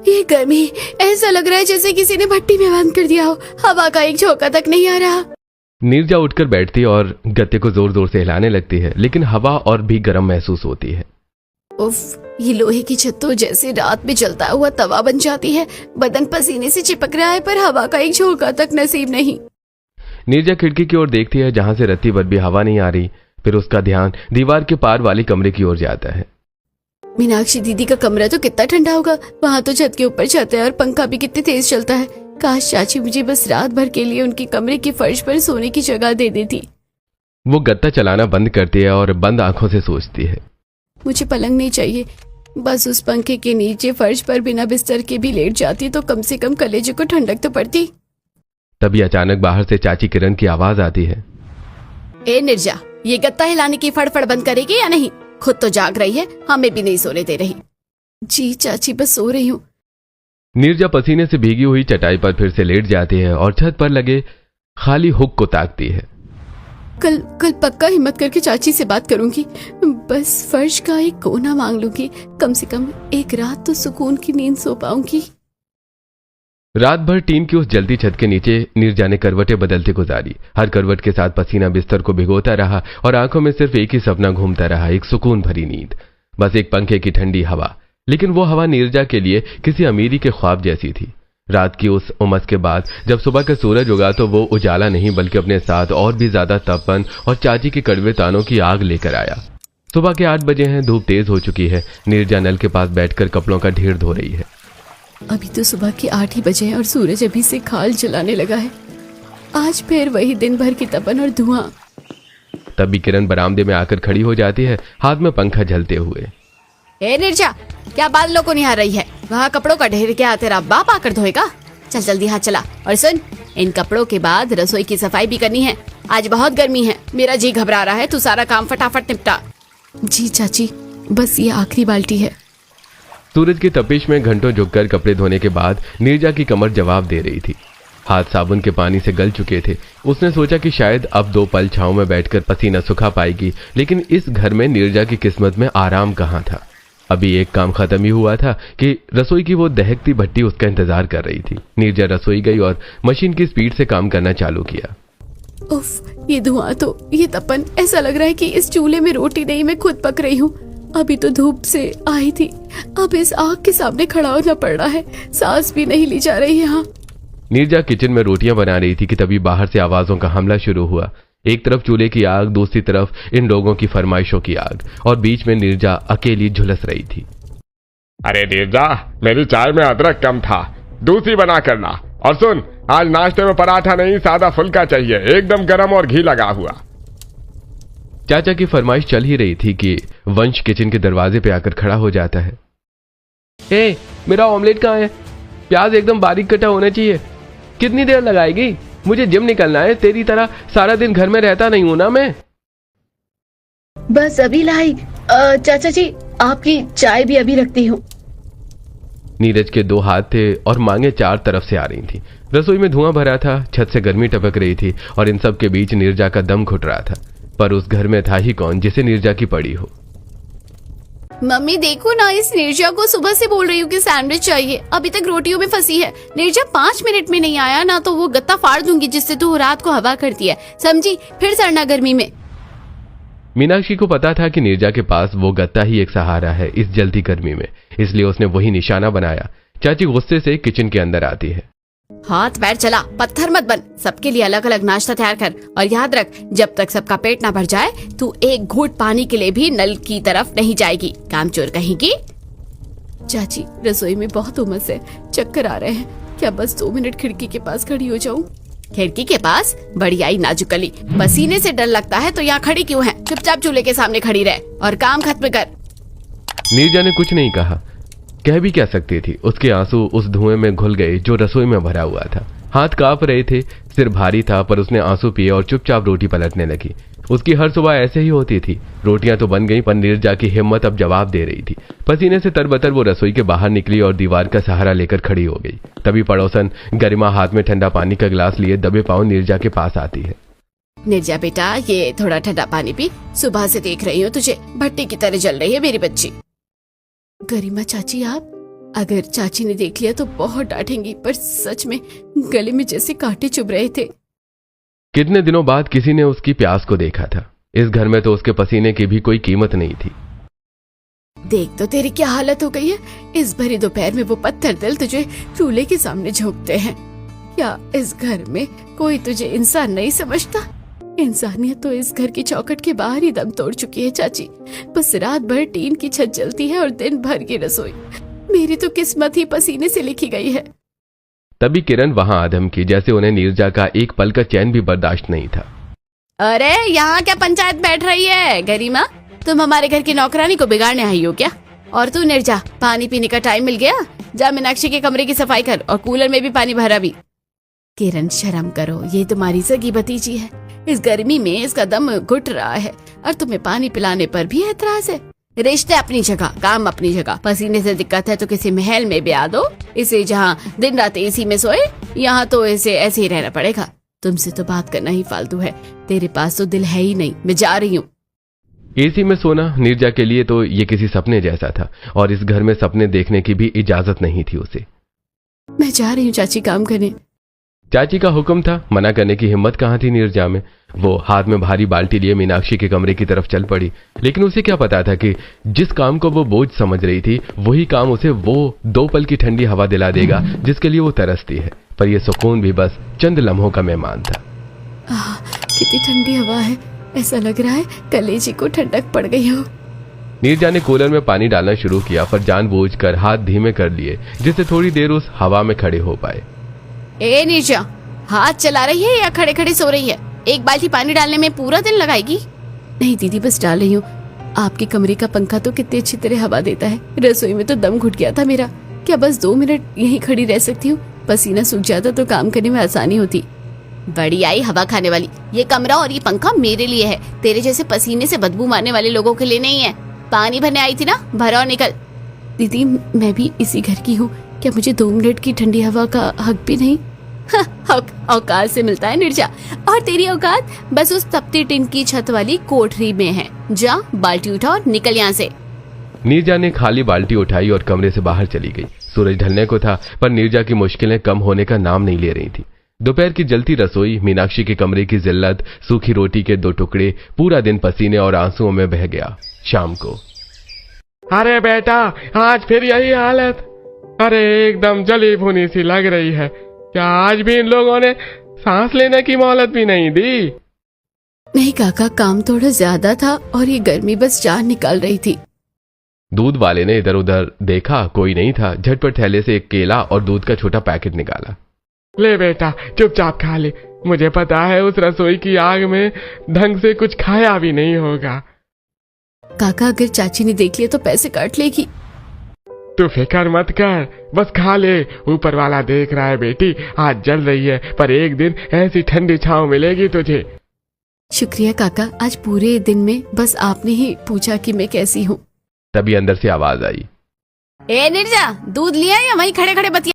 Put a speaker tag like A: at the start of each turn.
A: ये गर्मी, ऐसा लग रहा है जैसे किसी ने भट्टी में बंद कर दिया हो। हवा का एक झोंका तक नहीं आ रहा।
B: नीरजा उठकर बैठती है और गत्ते को जोर जोर से हिलाने लगती है, लेकिन हवा और भी गर्म महसूस होती है।
A: उफ, ये लोहे की छत तो जैसे रात में जलता हुआ तवा बन जाती है। बदन पसीने से चिपक रहा है, पर हवा का एक झोंका तक नसीब नहीं।
B: नीरजा खिड़की की ओर देखती है, जहां से रत्ती भर भी हवा नहीं आ रही। फिर उसका ध्यान दीवार के पार वाली कमरे की ओर जाता है।
A: मीनाक्षी दीदी का कमरा तो कितना ठंडा होगा। वहाँ तो छत के ऊपर छत है और पंखा भी कितने तेज चलता है। काश चाची मुझे बस रात भर के लिए उनके कमरे की फर्श पर सोने की जगह दे देती।
B: वो गत्ता चलाना बंद करती है और बंद आंखों से सोचती है,
A: मुझे पलंग नहीं चाहिए, बस उस पंखे के नीचे फर्श पर बिना बिस्तर के भी लेट जाती तो कम से कम कलेजे को ठंडक तो पड़ती।
B: तभी अचानक बाहर से चाची किरण की आवाज आती है।
A: ए निर्जा, ये गत्ता हिलाने की फड़फड़ बंद करेगी या नहीं? खुद तो जाग रही है, हमें भी नहीं सोने दे रही। जी चाची, बस सो रही हूँ।
B: नीरजा पसीने से भीगी हुई चटाई पर फिर से लेट जाती है और छत पर लगे खाली हुक को ताकती है।
A: कल पक्का हिम्मत करके चाची से बात करूंगी। बस फर्श का एक कोना मांग लूंगी, कम से कम एक रात तो सुकून की नींद सो पाऊंगी।
B: रात भर टीन की उस जलती छत के नीचे नीरजा ने करवटें बदलते गुजारी। हर करवट के साथ पसीना बिस्तर को भिगोता रहा और आंखों में सिर्फ एक ही सपना घूमता रहा, एक सुकून भरी नींद। बस एक पंखे की ठंडी हवा, लेकिन वो हवा नीरजा के लिए किसी अमीरी के ख्वाब जैसी थी। रात की उस उमस के बाद जब सुबह का सूरज उगा तो वो उजाला नहीं बल्कि अपने साथ और भी ज्यादा तपन और चाची के कड़वे तानों की आग लेकर आया। सुबह के 8 बजे हैं, धूप तेज हो चुकी है। नीरजा नल के पास बैठकर कपड़ों का ढेर धो रही है।
A: अभी तो सुबह के 8 ही बजे हैं और सूरज अभी से खाल जलाने लगा है। आज फिर वही दिन भर की तपन और धुआं।
B: तभी किरण बरामदे में आकर खड़ी हो जाती है, हाथ में पंखा झलते हुए।
A: ए निर्जा, क्या बादलों को नहीं आ रही है? वहाँ कपड़ों का ढेर क्या तेरा बाप आकर धोएगा? चल जल्दी हाथ चला। और सुन, इन कपड़ों के बाद रसोई की सफाई भी करनी है। आज बहुत गर्मी है, मेरा जी घबरा रहा है। तू सारा काम फटाफट निपटा। जी चाची, बस ये आखिरी बाल्टी है।
B: सूरज की तपिश में घंटों झुककर कपड़े धोने के बाद नीरजा की कमर जवाब दे रही थी। हाथ साबुन के पानी से गल चुके थे। उसने सोचा कि शायद अब 2 पल छांव में बैठकर पसीना सुखा पाएगी, लेकिन इस घर में नीरजा की किस्मत में आराम कहाँ था। अभी एक काम खत्म ही हुआ था कि रसोई की वो दहकती भट्टी उसका इंतजार कर रही थी। नीरजा रसोई गई और मशीन की स्पीड से काम करना चालू किया।
A: उफ, ये धुआं तो, ये तपन, ऐसा लग रहा है कि इस चूल्हे में रोटी नहीं मैं खुद पक रही हूँ। अभी तो धूप से आई थी, अब इस आग के सामने खड़ा होना पड़ रहा है। सांस भी नहीं ली जा रही है। यहाँ
B: नीरजा किचन में रोटियां बना रही थी कि तभी बाहर से आवाजों का हमला शुरू हुआ। एक तरफ चूल्हे की आग, दूसरी तरफ इन लोगों की फरमाइशों की आग, और बीच में नीरजा अकेली झुलस रही थी।
C: अरे नीरजा, मेरी चाय में अदरक कम था, दूसरी बना करना। और सुन, आज नाश्ते में पराठा नहीं, सादा फुल्का चाहिए, एकदम गरम और घी लगा हुआ।
B: चाचा की फरमाइश चल ही रही थी कि वंश किचन के दरवाजे पे आकर खड़ा हो जाता है। ए, मेरा ऑमलेट कहाँ है? प्याज एकदम बारीक कटा होना चाहिए। कितनी देर लगाएगी? मुझे जिम निकलना है, तेरी तरह सारा दिन घर में रहता नहीं हूं ना मैं।
A: बस अभी लाई। चाचा जी, आपकी चाय भी अभी रखती हूँ।
B: नीरज के 2 हाथ थे और मांगे 4 तरफ से आ रही थी। रसोई में धुआं भरा था, छत से गर्मी टपक रही थी और इन सब के बीच नीरजा का दम घुट रहा था। पर उस घर में था ही कौन जिसे नीरजा की पड़ी हो।
A: मम्मी देखो ना, इस निर्जा को सुबह से बोल रही हूँ कि सैंडविच चाहिए, अभी तक रोटियों में फंसी है। निर्जा 5 मिनट में नहीं आया ना तो वो गत्ता फाड़ दूंगी जिससे तू रात को हवा करती है, समझी? फिर सड़ना गर्मी में।
B: मीनाक्षी को पता था कि नीरजा के पास वो गत्ता ही एक सहारा है इस जलती गर्मी में, इसलिए उसने वही निशाना बनाया। चाची गुस्से से किचन के अंदर आती है।
A: हाथ पैर चला, पत्थर मत बन। सबके लिए अलग अलग नाश्ता तैयार कर और याद रख, जब तक सबका पेट ना भर जाए तू एक घूंट पानी के लिए भी नल की तरफ नहीं जाएगी, कामचोर कहेगी। चाची, रसोई में बहुत उमस है, चक्कर आ रहे हैं। क्या बस 2 मिनट खिड़की के पास खड़ी हो जाऊं? खिड़की के पास? बड़ी आई नाजुकली, पसीने से डर लगता है तो यहाँ खड़ी क्यों है? चुपचाप चूल्हे के सामने खड़ी रह और काम खत्म कर।
B: नीरजा ने कुछ नहीं कहा, कह भी क्या सकती थी। उसके आंसू उस धुएं में घुल गए जो रसोई में भरा हुआ था। हाथ कांप रहे थे, सिर भारी था, पर उसने आंसू पिए और चुपचाप रोटी पलटने लगी। उसकी हर सुबह ऐसे ही होती थी। रोटियां तो बन गई पर नीरजा की हिम्मत अब जवाब दे रही थी। पसीने से तरबतर वो रसोई के बाहर निकली और दीवार का सहारा लेकर खड़ी हो गई। तभी पड़ोसन गरिमा हाथ में ठंडा पानी का गिलास लिए दबे पांव नीरजा के पास आती है।
A: निर्जा बेटा, ये थोड़ा ठंडा पानी पी। सुबह से देख रही हूँ तुझे भट्टी की तरह जल रही है मेरी बच्ची। गरिमा चाची, आप अगर चाची ने देख लिया तो बहुत डांटेंगी, पर सच में गले में जैसे कांटे चुभ रहे थे।
B: कितने दिनों बाद किसी ने उसकी प्यास को देखा था। इस घर में तो उसके पसीने की भी कोई कीमत नहीं थी।
A: देख तो तेरी क्या हालत हो गई है। इस भरी दोपहर में वो पत्थर दिल तुझे चूल्हे के सामने झोंकते हैं। क्या इस घर में कोई तुझे इंसान नहीं समझता? इंसानियत तो इस घर की चौखट के बाहर ही दम तोड़ चुकी है चाची। बस रात भर टीन की छत जलती है और दिन भर की रसोई। मेरी तो किस्मत ही पसीने से लिखी गई है।
B: तभी किरण वहां आधम की, जैसे उन्हें नीरजा का एक पल का चैन भी बर्दाश्त नहीं था।
A: अरे यहाँ क्या पंचायत बैठ रही है गरिमा? तुम हमारे घर की नौकरानी को बिगाड़ने आई हो क्या? और तू निर्जा, पानी पीने का टाइम मिल गया, जा मीनाक्षी के कमरे की सफाई कर और कूलर में भी पानी भरा भी। किरण शर्म करो, ये तुम्हारी सगी भतीजी है। इस गर्मी में इसका दम घुट रहा है और तुम्हें पानी पिलाने पर भी ऐतराज है। रिश्ते अपनी जगह, काम अपनी जगह। पसीने से दिक्कत है तो किसी महल में ब्याह दो इसे, जहाँ दिन रात एसी में सोए। यहाँ तो इसे ऐसे ही रहना पड़ेगा। तुमसे तो बात करना ही फालतू है। तेरे पास तो दिल है ही नहीं। मैं जा रही हूँ।
B: एसी में सोना नीरजा के लिए तो ये किसी सपने जैसा था, और इस घर में सपने देखने की भी इजाजत नहीं थी उसे।
A: मैं जा रही हूँ चाची काम करने।
B: चाची का हुक्म था, मना करने की हिम्मत कहाँ थी नीरजा में। वो हाथ में भारी बाल्टी लिए मीनाक्षी के कमरे की तरफ चल पड़ी। लेकिन उसे क्या पता था कि जिस काम को वो बोझ समझ रही थी, वही काम उसे वो 2 पल की ठंडी हवा दिला देगा जिसके लिए वो तरसती है। पर यह सुकून भी बस चंद लम्हों का मेहमान था।
A: कितनी ठंडी हवा है, ऐसा लग रहा है कलेजे को ठंडक पड़ गई हो।
B: नीरजा ने कूलर में पानी डालना शुरू किया, पर जानबूझकर हाथ धीमे कर लिए जिससे थोड़ी देर उस हवा में खड़े हो पाए।
A: ए नीरजा, हाथ चला रही है या खड़े खड़े सो रही है? एक बाल्टी पानी डालने में पूरा दिन लगाएगी? नहीं दीदी, बस डाल रही हूँ। आपके कमरे का पंखा तो कितनी अच्छी तरह हवा देता है। रसोई में तो दम घुट गया था मेरा। क्या बस 2 मिनट यहीं खड़ी रह सकती हूँ? पसीना सूख जाता तो काम करने में आसानी होती। बड़ी आई हवा खाने वाली। ये कमरा और ये पंखा मेरे लिए है, तेरे जैसे पसीने से बदबू मारने वाले लोगों के लिए नहीं है। पानी भरने आई थी ना, भरा और निकल। दीदी, मैं भी इसी घर की हूँ। क्या मुझे 2 मिनट की ठंडी हवा का हक भी नहीं? औकात से मिलता है निर्जा, और तेरी औकात बस उस तपती टिन की छत वाली कोठरी में है। जा बाल्टी उठा और निकल यहाँ से।
B: नीरजा ने खाली बाल्टी उठाई और कमरे से बाहर चली गई। सूरज ढलने को था, पर नीरजा की मुश्किलें कम होने का नाम नहीं ले रही थी। दोपहर की जलती रसोई, मीनाक्षी के कमरे की जिल्लत, सूखी रोटी के 2 टुकड़े, पूरा दिन पसीने और आंसुओं में बह गया। शाम को,
C: अरे बेटा, आज फिर यही हालत। अरे एकदम जली भुनी सी लग रही है। क्या आज भी इन लोगों ने सांस लेने की मोहलत भी नहीं दी?
A: नहीं काका, काम थोड़ा ज्यादा था और ये गर्मी बस जान निकाल रही थी।
B: दूध वाले ने इधर उधर देखा, कोई नहीं था। झटपट थैले से एक केला और दूध का छोटा पैकेट निकाला।
C: ले बेटा, चुपचाप खा ले। मुझे पता है उस रसोई की आग में ढंग से कुछ खाया भी नहीं होगा।
A: काका, अगर चाची ने देख लिया तो पैसे काट लेगी।
C: तू फिक्र मत कर, बस खा ले। ऊपर वाला देख रहा है बेटी, आज जल रही है, पर एक दिन ऐसी ठंडी छांव मिलेगी तुझे।
A: शुक्रिया काका, आज पूरे दिन में बस आपने ही पूछा कि मैं कैसी हूँ।
B: तभी अंदर से आवाज आई,
A: ए निर्जा, दूध लिया या वहीं खड़े खड़े बतिया?